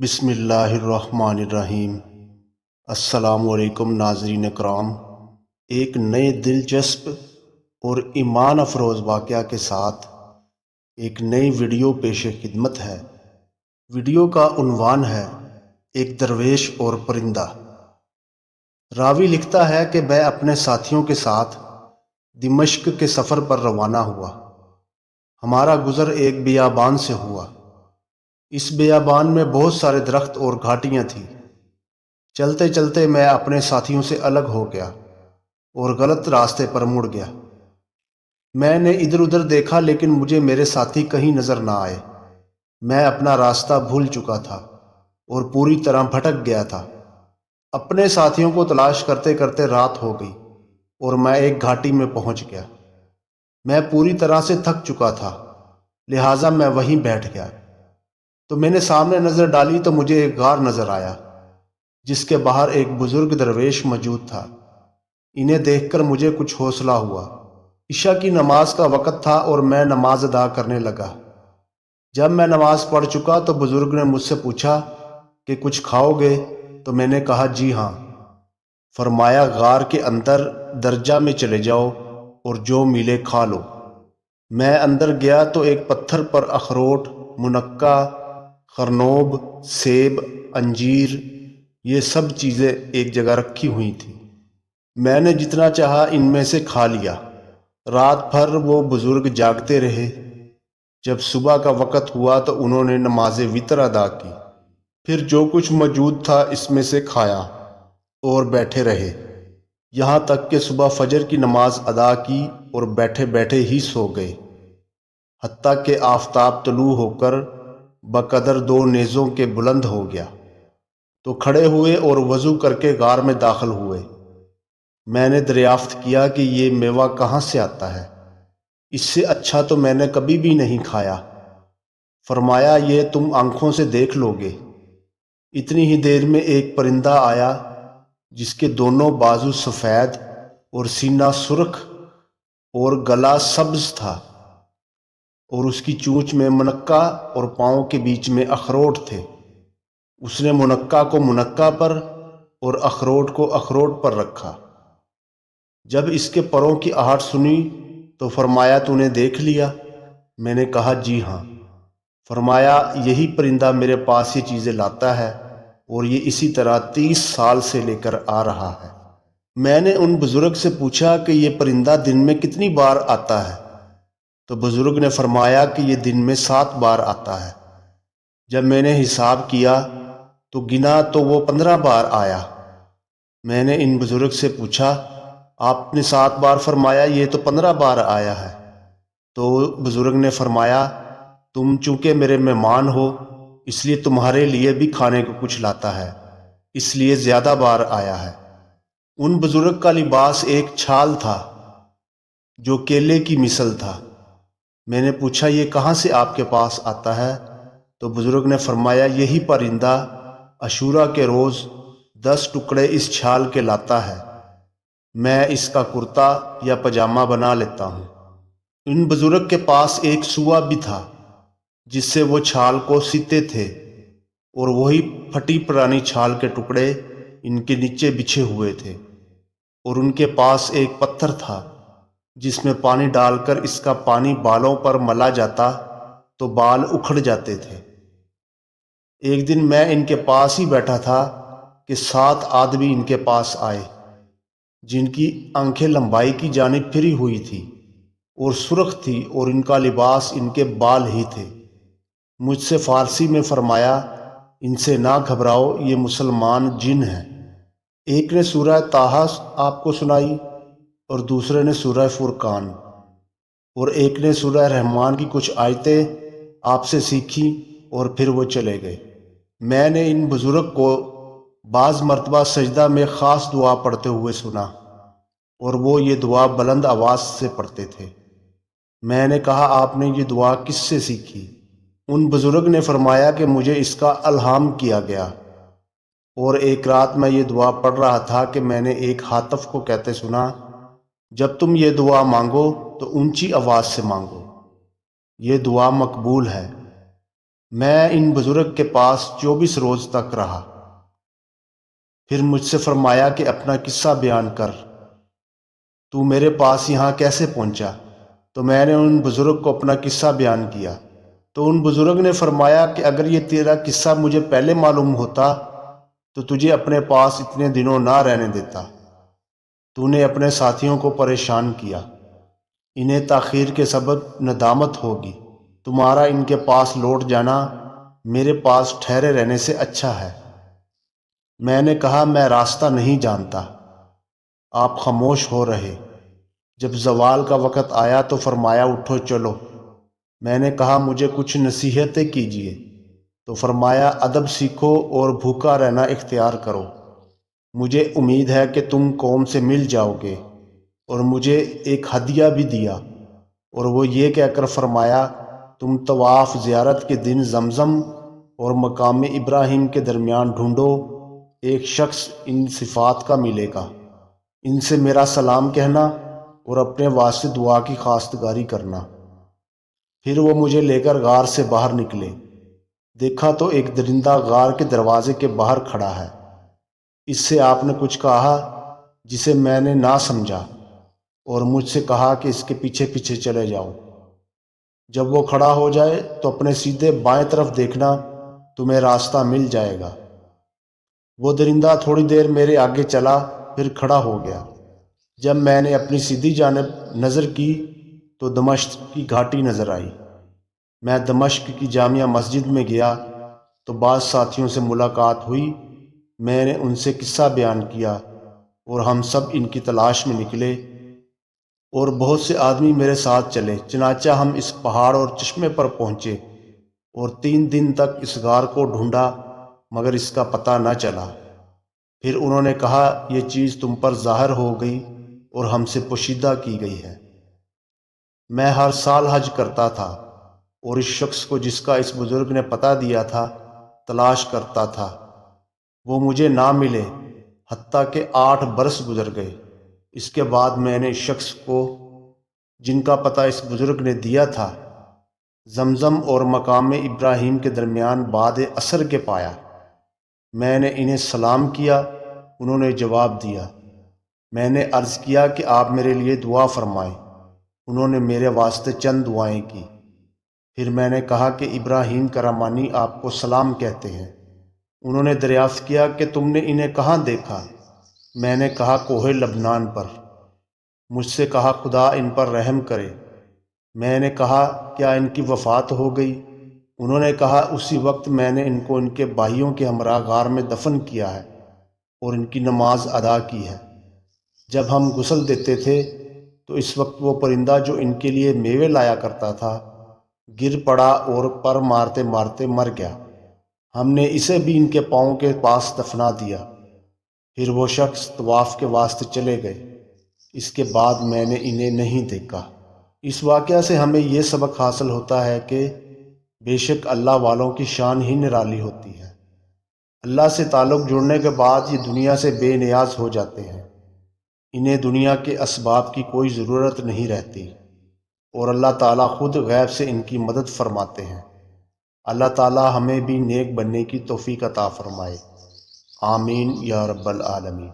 بسم اللہ الرحمن الرحیم۔ السلام علیکم ناظرین کرام، ایک نئے دلچسپ اور ایمان افروز واقعہ کے ساتھ ایک نئی ویڈیو پیش خدمت ہے۔ ویڈیو کا عنوان ہے ایک درویش اور پرندہ۔ راوی لکھتا ہے کہ میں اپنے ساتھیوں کے ساتھ دمشق کے سفر پر روانہ ہوا۔ ہمارا گزر ایک بیابان سے ہوا۔ اس بیابان میں بہت سارے درخت اور گھاٹیاں تھیں۔ چلتے چلتے میں اپنے ساتھیوں سے الگ ہو گیا اور غلط راستے پر مڑ گیا۔ میں نے ادھر ادھر دیکھا لیکن مجھے میرے ساتھی کہیں نظر نہ آئے۔ میں اپنا راستہ بھول چکا تھا اور پوری طرح بھٹک گیا تھا۔ اپنے ساتھیوں کو تلاش کرتے کرتے رات ہو گئی اور میں ایک گھاٹی میں پہنچ گیا۔ میں پوری طرح سے تھک چکا تھا، لہٰذا میں وہیں بیٹھ گیا۔ تو میں نے سامنے نظر ڈالی تو مجھے ایک غار نظر آیا جس کے باہر ایک بزرگ درویش موجود تھا۔ انہیں دیکھ کر مجھے کچھ حوصلہ ہوا۔ عشاء کی نماز کا وقت تھا اور میں نماز ادا کرنے لگا۔ جب میں نماز پڑھ چکا تو بزرگ نے مجھ سے پوچھا کہ کچھ کھاؤ گے؟ تو میں نے کہا جی ہاں۔ فرمایا غار کے اندر درجہ میں چلے جاؤ اور جو ملے کھا لو۔ میں اندر گیا تو ایک پتھر پر اخروٹ، منقع، خرنوب، سیب، انجیر، یہ سب چیزیں ایک جگہ رکھی ہوئی تھیں۔ میں نے جتنا چاہا ان میں سے کھا لیا۔ رات بھر وہ بزرگ جاگتے رہے۔ جب صبح کا وقت ہوا تو انہوں نے نماز وتر ادا کی، پھر جو کچھ موجود تھا اس میں سے کھایا اور بیٹھے رہے، یہاں تک کہ صبح فجر کی نماز ادا کی اور بیٹھے بیٹھے ہی سو گئے، حتیٰ کہ آفتاب طلوع ہو کر بقدر 2 نیزوں کے بلند ہو گیا تو کھڑے ہوئے اور وضو کر کے غار میں داخل ہوئے۔ میں نے دریافت کیا کہ یہ میوہ کہاں سے آتا ہے؟ اس سے اچھا تو میں نے کبھی بھی نہیں کھایا۔ فرمایا یہ تم آنکھوں سے دیکھ لو گے۔ اتنی ہی دیر میں ایک پرندہ آیا جس کے دونوں بازو سفید اور سینہ سرخ اور گلا سبز تھا، اور اس کی چونچ میں منقع اور پاؤں کے بیچ میں اخروٹ تھے۔ اس نے منقع کو منقع پر اور اخروٹ کو اخروٹ پر رکھا۔ جب اس کے پروں کی آہٹ سنی تو فرمایا تو نے دیکھ لیا؟ میں نے کہا جی ہاں۔ فرمایا یہی پرندہ میرے پاس یہ چیزیں لاتا ہے اور یہ اسی طرح 30 سال سے لے کر آ رہا ہے۔ میں نے ان بزرگ سے پوچھا کہ یہ پرندہ دن میں کتنی بار آتا ہے؟ تو بزرگ نے فرمایا کہ یہ دن میں 7 بار آتا ہے۔ جب میں نے حساب کیا تو گنا تو وہ 15 بار آیا۔ میں نے ان بزرگ سے پوچھا آپ نے 7 بار فرمایا، یہ تو 15 بار آیا ہے۔ تو بزرگ نے فرمایا تم چونکہ میرے مہمان ہو اس لیے تمہارے لیے بھی کھانے کو کچھ لاتا ہے، اس لیے زیادہ بار آیا ہے۔ ان بزرگ کا لباس ایک چھال تھا جو کیلے کی مثل تھا۔ میں نے پوچھا یہ کہاں سے آپ کے پاس آتا ہے؟ تو بزرگ نے فرمایا یہی پرندہ عاشوراء کے روز 10 ٹکڑے اس چھال کے لاتا ہے، میں اس کا کرتا یا پاجامہ بنا لیتا ہوں۔ ان بزرگ کے پاس ایک سوا بھی تھا جس سے وہ چھال کو سیتے تھے، اور وہی پھٹی پرانی چھال کے ٹکڑے ان کے نیچے بچھے ہوئے تھے، اور ان کے پاس ایک پتھر تھا جس میں پانی ڈال کر اس کا پانی بالوں پر ملا جاتا تو بال اکھڑ جاتے تھے۔ ایک دن میں ان کے پاس ہی بیٹھا تھا کہ 7 آدمی ان کے پاس آئے جن کی آنکھیں لمبائی کی جانب پھری ہوئی تھی اور سرخ تھی، اور ان کا لباس ان کے بال ہی تھے۔ مجھ سے فارسی میں فرمایا ان سے نہ گھبراؤ، یہ مسلمان جن ہیں۔ ایک نے سورہ طٰہٰ آپ کو سنائی اور دوسرے نے سورہ فرقان، اور ایک نے سورہ رحمان کی کچھ آیتیں آپ سے سیکھیں اور پھر وہ چلے گئے۔ میں نے ان بزرگ کو بعض مرتبہ سجدہ میں خاص دعا پڑھتے ہوئے سنا، اور وہ یہ دعا بلند آواز سے پڑھتے تھے۔ میں نے کہا آپ نے یہ دعا کس سے سیکھی؟ ان بزرگ نے فرمایا کہ مجھے اس کا الہام کیا گیا، اور ایک رات میں یہ دعا پڑھ رہا تھا کہ میں نے ایک ہاتف کو کہتے سنا جب تم یہ دعا مانگو تو اونچی آواز سے مانگو، یہ دعا مقبول ہے۔ میں ان بزرگ کے پاس 24 روز تک رہا۔ پھر مجھ سے فرمایا کہ اپنا قصہ بیان کر، تو میرے پاس یہاں کیسے پہنچا؟ تو میں نے ان بزرگ کو اپنا قصہ بیان کیا۔ تو ان بزرگ نے فرمایا کہ اگر یہ تیرا قصہ مجھے پہلے معلوم ہوتا تو تجھے اپنے پاس اتنے دنوں نہ رہنے دیتا۔ تو نے اپنے ساتھیوں کو پریشان کیا، انہیں تاخیر کے سبب ندامت ہوگی۔ تمہارا ان کے پاس لوٹ جانا میرے پاس ٹھہرے رہنے سے اچھا ہے۔ میں نے کہا میں راستہ نہیں جانتا۔ آپ خاموش ہو رہے۔ جب زوال کا وقت آیا تو فرمایا اٹھو چلو۔ میں نے کہا مجھے کچھ نصیحتیں کیجیے۔ تو فرمایا ادب سیکھو اور بھوکا رہنا اختیار کرو۔ مجھے امید ہے کہ تم قوم سے مل جاؤ گے۔ اور مجھے ایک ہدیہ بھی دیا، اور وہ یہ کہہ کر فرمایا تم طواف زیارت کے دن زمزم اور مقام ابراہیم کے درمیان ڈھونڈو، ایک شخص ان صفات کا ملے گا، ان سے میرا سلام کہنا اور اپنے واسطے دعا کی خواستگاری کرنا۔ پھر وہ مجھے لے کر غار سے باہر نکلے۔ دیکھا تو ایک درندہ غار کے دروازے کے باہر کھڑا ہے۔ اس سے آپ نے کچھ کہا جسے میں نے نہ سمجھا، اور مجھ سے کہا کہ اس کے پیچھے پیچھے چلے جاؤ۔ جب وہ کھڑا ہو جائے تو اپنے سیدھے بائیں طرف دیکھنا، تمہیں راستہ مل جائے گا۔ وہ درندہ تھوڑی دیر میرے آگے چلا، پھر کھڑا ہو گیا۔ جب میں نے اپنی سیدھی جانب نظر کی تو دمشق کی گھاٹی نظر آئی۔ میں دمشق کی جامع مسجد میں گیا تو بعض ساتھیوں سے ملاقات ہوئی۔ میں نے ان سے قصہ بیان کیا اور ہم سب ان کی تلاش میں نکلے، اور بہت سے آدمی میرے ساتھ چلے۔ چنانچہ ہم اس پہاڑ اور چشمے پر پہنچے اور 3 دن تک اس غار کو ڈھونڈا، مگر اس کا پتہ نہ چلا۔ پھر انہوں نے کہا یہ چیز تم پر ظاہر ہو گئی اور ہم سے پوشیدہ کی گئی ہے۔ میں ہر سال حج کرتا تھا اور اس شخص کو جس کا اس بزرگ نے پتہ دیا تھا تلاش کرتا تھا۔ وہ مجھے نہ ملے، حتیٰ کہ 8 برس گزر گئے۔ اس کے بعد میں نے اس شخص کو جن کا پتہ اس بزرگ نے دیا تھا زمزم اور مقام ابراہیم کے درمیان بعد عصر کے پایا۔ میں نے انہیں سلام کیا، انہوں نے جواب دیا۔ میں نے عرض کیا کہ آپ میرے لیے دعا فرمائیں، انہوں نے میرے واسطے چند دعائیں کی۔ پھر میں نے کہا کہ ابراہیم کرامانی آپ کو سلام کہتے ہیں۔ انہوں نے دریافت کیا کہ تم نے انہیں کہاں دیکھا؟ میں نے کہا کوہ لبنان پر۔ مجھ سے کہا خدا ان پر رحم کرے۔ میں نے کہا کیا ان کی وفات ہو گئی؟ انہوں نے کہا اسی وقت میں نے ان کو ان کے بھائیوں کے ہمراہ غار میں دفن کیا ہے اور ان کی نماز ادا کی ہے۔ جب ہم غسل دیتے تھے تو اس وقت وہ پرندہ جو ان کے لیے میوے لایا کرتا تھا گر پڑا اور پر مارتے مارتے مر گیا۔ ہم نے اسے بھی ان کے پاؤں کے پاس دفنا دیا۔ پھر وہ شخص طواف کے واسطے چلے گئے۔ اس کے بعد میں نے انہیں نہیں دیکھا۔ اس واقعہ سے ہمیں یہ سبق حاصل ہوتا ہے کہ بے شک اللہ والوں کی شان ہی نرالی ہوتی ہے۔ اللہ سے تعلق جڑنے کے بعد یہ دنیا سے بے نیاز ہو جاتے ہیں۔ انہیں دنیا کے اسباب کی کوئی ضرورت نہیں رہتی، اور اللہ تعالیٰ خود غیب سے ان کی مدد فرماتے ہیں۔ اللہ تعالیٰ ہمیں بھی نیک بننے کی توفیق عطا فرمائے۔ آمین یا رب العالمین۔